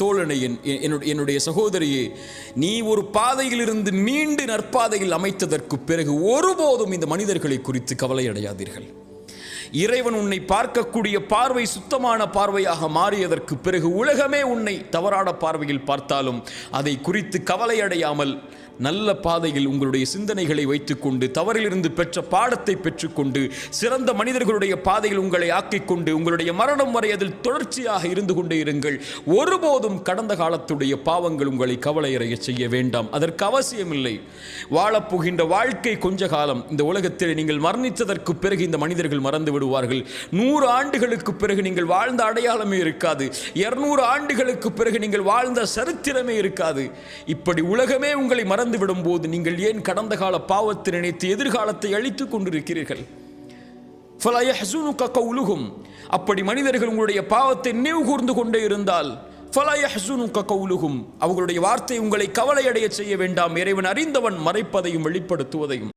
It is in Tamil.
தோழனை, என்னுடைய சகோதரியே, நீ ஒரு பாதையிலிருந்து மீண்டு நற்பாதையில் அமைத்ததற்கு பிறகு ஒருபோதும் இந்த மனிதர்களை குறித்து கவலை அடையாதீர்கள். இறைவன் உன்னை பார்க்கக்கூடிய பார்வை சுத்தமான பார்வையாக மாறியதற்கு பிறகு உலகமே உன்னை தவறான பார்வையில் பார்த்தாலும் அதை குறித்து கவலை அடையாமல் நல்ல பாதையில் உங்களுடைய சிந்தனைகளை வைத்துக்கொண்டு தவறிலிருந்து பெற்ற பாடத்தை பெற்றுக்கொண்டு சிறந்த மனிதர்களுடைய பாதையில் உங்களை ஆக்கிக்கொண்டு உங்களுடைய மரணம் வரை அதில் தொடர்ச்சியாக இருந்து கொண்டே இருங்கள். ஒருபோதும் கடந்த காலத்துடைய பாவங்கள் உங்களை கவலையடைய செய்ய வேண்டாம். அதற்கு அவசியமில்லை. வாழப்போகின்ற வாழ்க்கை கொஞ்ச காலம். இந்த உலகத்தில் நீங்கள் மரணித்ததற்கு பிறகு இந்த மனிதர்கள் மறந்து விடுவார்கள். 100 ஆண்டுகளுக்கு பிறகு நீங்கள் வாழ்ந்த அடையாளமே இருக்காது. 200 ஆண்டுகளுக்கு பிறகு நீங்கள் வாழ்ந்த சரித்திரமே இருக்காது. இப்படி உலகமே உங்களை விடும் போது நீங்கள் ஏன் கடந்த கால பாவத்தை நினைத்து எதிர்காலத்தை அழித்துக் கொண்டிருக்கிறீர்கள்? அப்படி மனிதர்கள் உங்களுடைய பாவத்தை நினைவு கூர்ந்து கொண்டே இருந்தால் அவர்களுடைய வார்த்தை உங்களை கவலை அடைய செய்ய வேண்டாம். இறைவன் அறிந்தவன் மறைப்பதையும் வெளிப்படுத்துவதையும்.